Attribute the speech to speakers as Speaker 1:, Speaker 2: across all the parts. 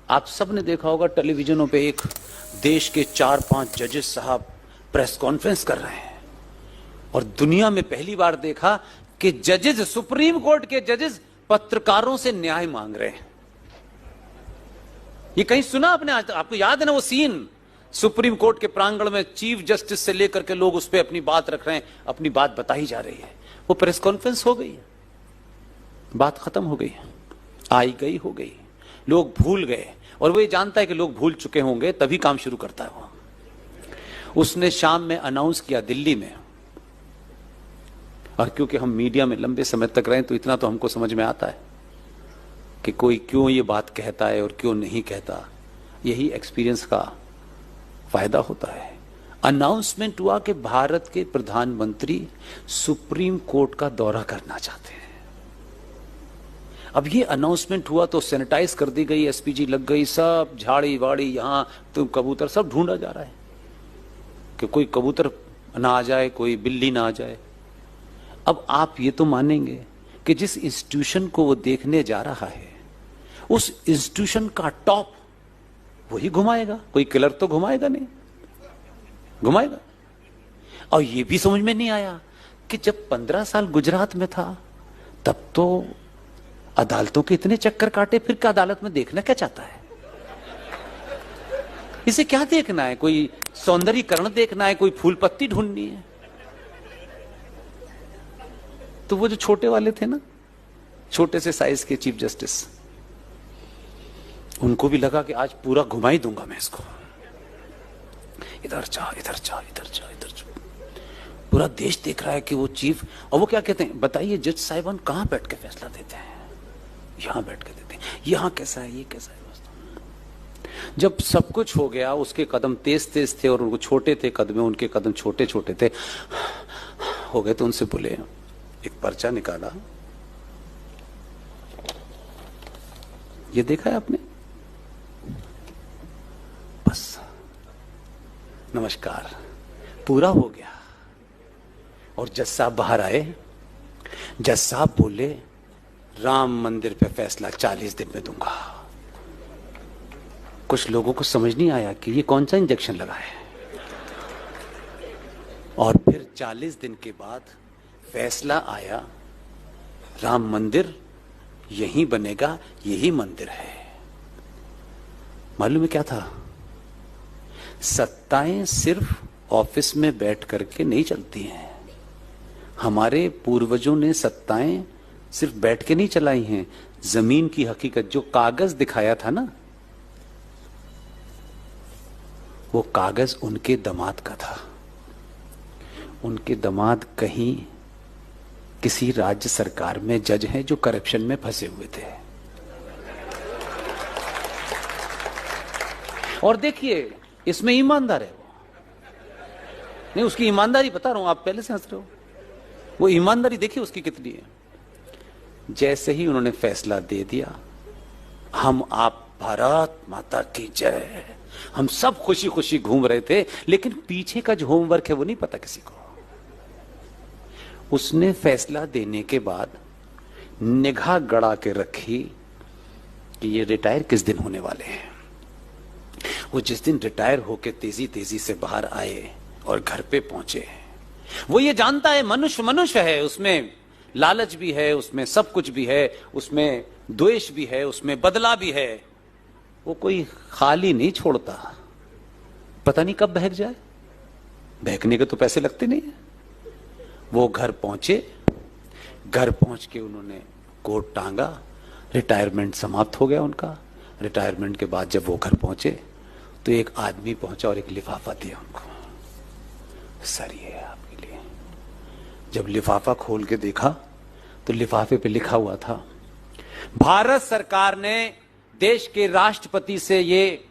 Speaker 1: आप सब ने देखा होगा टेलीविजनों पे एक देश के 4-5 जजेस साहब प्रेस कॉन्फ्रेंस कर रहे हैं और दुनिया में पहली बार देखा कि जजेस, सुप्रीम कोर्ट के जजेस पत्रकारों से न्याय मांग रहे हैं। ये कहीं सुना आपने? आज आपको याद है ना वो सीन, सुप्रीम कोर्ट के प्रांगण में चीफ जस्टिस से लेकर के लोग उस पर अपनी बात रख रहे हैं, अपनी बात बताई जा रही है। वो प्रेस कॉन्फ्रेंस हो गई है, बात खत्म हो गई, आई गई हो गई, लोग भूल गए। और वो ये जानता है कि लोग भूल चुके होंगे, तभी काम शुरू करता है वो। उसने शाम में अनाउंस किया दिल्ली में, और क्योंकि हम मीडिया में लंबे समय तक रहे तो इतना तो हमको समझ में आता है कि कोई क्यों ये बात कहता है और क्यों नहीं कहता। यही एक्सपीरियंस का फायदा होता है। अनाउंसमेंट हुआ कि भारत के प्रधानमंत्री सुप्रीम कोर्ट का दौरा करना चाहते हैं। अब ये अनाउंसमेंट हुआ तो सैनिटाइज कर दी गई, एसपीजी लग गई, सब झाड़ी वाड़ी यहां तो कबूतर सब ढूंढा जा रहा है कि कोई कबूतर ना आ जाए, कोई बिल्ली ना आ जाए। अब आप ये तो मानेंगे कि जिस इंस्टीट्यूशन को वो देखने जा रहा है उस इंस्टीट्यूशन का टॉप वही घुमाएगा, कोई किलर तो घुमाएगा नहीं, घुमाएगा। और ये भी समझ में नहीं आया कि जब 15 साल गुजरात में था तब तो अदालतों के इतने चक्कर काटे, फिर क्या अदालत में देखना क्या चाहता है? इसे क्या देखना है? कोई सौंदर्यीकरण देखना है, कोई फूल पत्ती ढूंढनी है? तो वो जो छोटे वाले थे ना, छोटे से साइज के चीफ जस्टिस, उनको भी लगा कि आज पूरा घुमा ही दूंगा मैं इसको, इधर जा इधर जा इधर जा इधर जा। पूरा देश देख रहा है कि वो चीफ, और वो क्या कहते हैं, बताइए जज साहिबान कहां बैठ के फैसला देते हैं? यहां बैठ के देते हैं। यहां कैसा है, ये कैसा है? जब सब कुछ हो गया, उसके कदम तेज तेज थे और उनको छोटे थे कदम, उनके कदम छोटे छोटे थे हो गए, तो उनसे बोले, एक पर्चा निकाला, ये देखा है आपने? बस नमस्कार, पूरा हो गया। और जज साहब बाहर आए। जज साहब बोले, राम मंदिर पे फैसला 40 दिन में दूंगा। कुछ लोगों को समझ नहीं आया कि ये कौन सा इंजेक्शन लगा है। और फिर 40 दिन के बाद फैसला आया, राम मंदिर यहीं बनेगा, यही मंदिर है। मालूम है क्या था? सत्ताएं सिर्फ ऑफिस में बैठ करके नहीं चलती हैं। हमारे पूर्वजों ने सत्ताएं सिर्फ बैठ के नहीं चलाई हैं। जमीन की हकीकत, जो कागज दिखाया था ना, वो कागज उनके दामाद का था। उनके दामाद कहीं किसी राज्य सरकार में जज हैं जो करप्शन में फंसे हुए थे। और देखिए, इसमें ईमानदार है वो। नहीं, उसकी ईमानदारी बता रहा हूं, आप पहले से हंस रहे हो। वो ईमानदारी देखिए उसकी कितनी है। जैसे ही उन्होंने फैसला दे दिया, हम आप भारत माता की जय, हम सब खुशी खुशी घूम रहे थे, लेकिन पीछे का जो होमवर्क है वो नहीं पता किसी को। उसने फैसला देने के बाद निगाह गड़ा के रखी कि ये रिटायर किस दिन होने वाले हैं। वो जिस दिन रिटायर होके तेजी तेजी से बाहर आए और घर पे पहुंचे, वो ये जानता है मनुष्य मनुष्य है, उसमें लालच भी है, उसमें सब कुछ भी है, उसमें द्वेष भी है, उसमें बदला भी है। वो कोई खाली नहीं छोड़ता, पता नहीं कब बहक जाए। बहकने के तो पैसे लगते नहीं है। वो घर पहुंचे, घर पहुंच के उन्होंने कोट टांगा, रिटायरमेंट समाप्त हो गया उनका। रिटायरमेंट के बाद जब वो घर पहुंचे तो एक आदमी पहुंचा और एक लिफाफा दिया उनको, सर ये है आपके लिए। जब लिफाफा खोल के देखा तो लिफाफे पे लिखा हुआ था, भारत सरकार ने देश के राष्ट्रपति से ये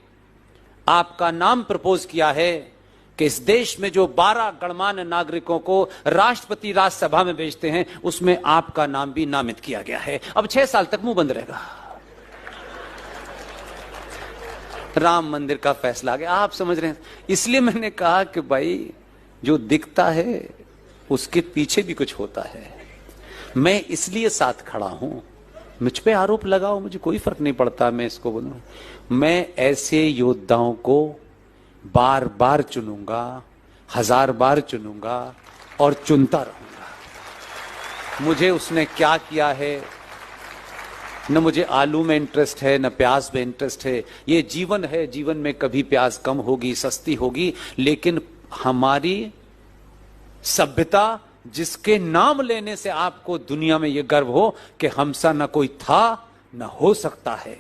Speaker 1: आपका नाम प्रपोज किया है कि इस देश में जो 12 गणमान्य नागरिकों को राष्ट्रपति राज्यसभा में भेजते हैं, उसमें आपका नाम भी नामित किया गया है। अब 6 साल तक मुंह बंद रहेगा। राम मंदिर का फैसला आ गया। आप समझ रहे हैं? इसलिए मैंने कहा कि भाई, जो दिखता है उसके पीछे भी कुछ होता है। मैं इसलिए साथ खड़ा हूं मुझ पे आरोप लगाओ, मुझे कोई फर्क नहीं पड़ता, मैं इसको बोलूं। मैं ऐसे योद्धाओं को बार बार चुनूंगा, 1000 बार चुनूंगा और चुनता रहूंगा। मुझे उसने क्या किया है, न मुझे आलू में इंटरेस्ट है, न प्याज में इंटरेस्ट है। ये जीवन है, जीवन में कभी प्याज कम होगी, सस्ती होगी, लेकिन हमारी सभ्यता जिसके नाम लेने से आपको दुनिया में यह गर्व हो कि हमसा न कोई था न हो सकता है,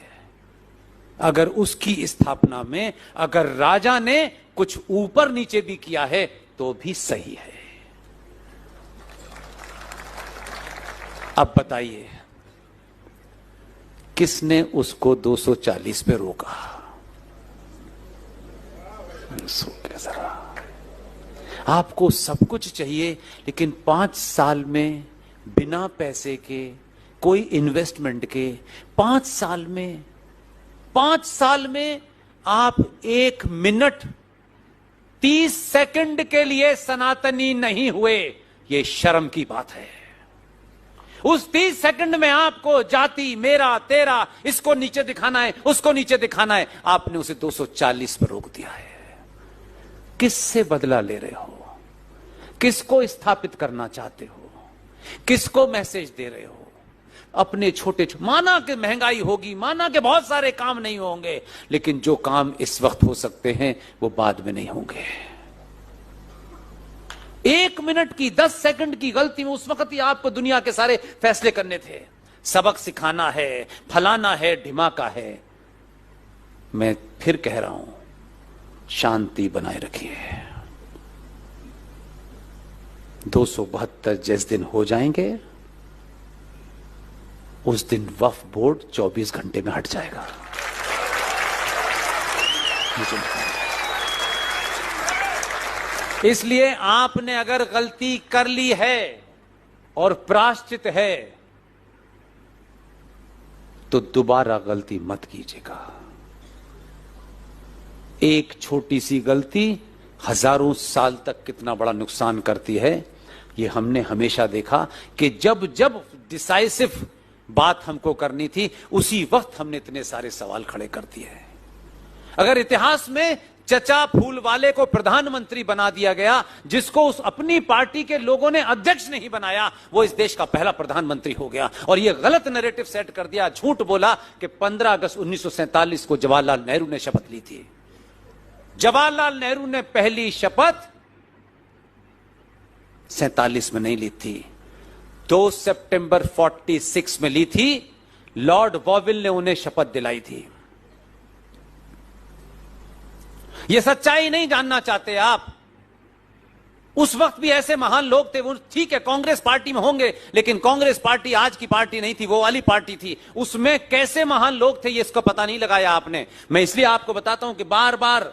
Speaker 1: अगर उसकी स्थापना में अगर राजा ने कुछ ऊपर नीचे भी किया है तो भी सही है। अब बताइए किसने उसको 240 पे रोका? सोचिए जरा। आपको सब कुछ चाहिए, लेकिन 5 साल में बिना पैसे के, कोई इन्वेस्टमेंट के, 5 साल में आप 1 मिनट 30 सेकंड के लिए सनातनी नहीं हुए। यह शर्म की बात है। उस 30 सेकंड में आपको जाति, मेरा, तेरा, इसको नीचे दिखाना है, उसको नीचे दिखाना है, आपने उसे 240 पर रोक दिया है। किससे बदला ले रहे हो? किसको स्थापित करना चाहते हो? किसको मैसेज दे रहे हो? अपने छोटे माना कि महंगाई होगी, माना कि बहुत सारे काम नहीं होंगे, लेकिन जो काम इस वक्त हो सकते हैं वो बाद में नहीं होंगे। 1 मिनट की, 10 सेकंड की गलती में उस वक्त ही आपको दुनिया के सारे फैसले करने थे। सबक सिखाना है, फलाना है, ढिमाका है। मैं फिर कह रहा हूं, शांति बनाए रखिए। 272 जिस दिन हो जाएंगे उस दिन वक्फ बोर्ड 24 घंटे में हट जाएगा। मुझे इसलिए आपने अगर गलती कर ली है और प्रायश्चित है तो दोबारा गलती मत कीजिएगा। एक छोटी सी गलती हजारों साल तक कितना बड़ा नुकसान करती है, ये हमने हमेशा देखा कि जब जब डिसाइसिव बात हमको करनी थी उसी वक्त हमने इतने सारे सवाल खड़े कर दिए हैं। अगर इतिहास में चचा फूल वाले को प्रधानमंत्री बना दिया गया, जिसको उस अपनी पार्टी के लोगों ने अध्यक्ष नहीं बनाया, वो इस देश का पहला प्रधानमंत्री हो गया। और ये गलत नैरेटिव सेट कर दिया, झूठ बोला कि 15 अगस्त 1947 को जवाहरलाल नेहरू ने शपथ ली थी। जवाहरलाल नेहरू ने पहली शपथ 47 में नहीं ली थी, 2 सितंबर 46 में ली थी। लॉर्ड वॉविल ने उन्हें शपथ दिलाई थी। यह सच्चाई नहीं जानना चाहते आप। उस वक्त भी ऐसे महान लोग थे। वो ठीक है कांग्रेस पार्टी में होंगे, लेकिन कांग्रेस पार्टी आज की पार्टी नहीं थी, वो वाली पार्टी थी। उसमें कैसे महान लोग थे ये इसको पता नहीं लगाया आपने। मैं इसलिए आपको बताता हूं कि बार बार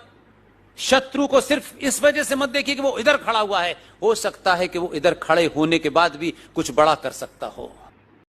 Speaker 1: शत्रु को सिर्फ इस वजह से मत देखिए कि वो इधर खड़ा हुआ है। हो सकता है कि वो इधर खड़े होने के बाद भी कुछ बड़ा कर सकता हो।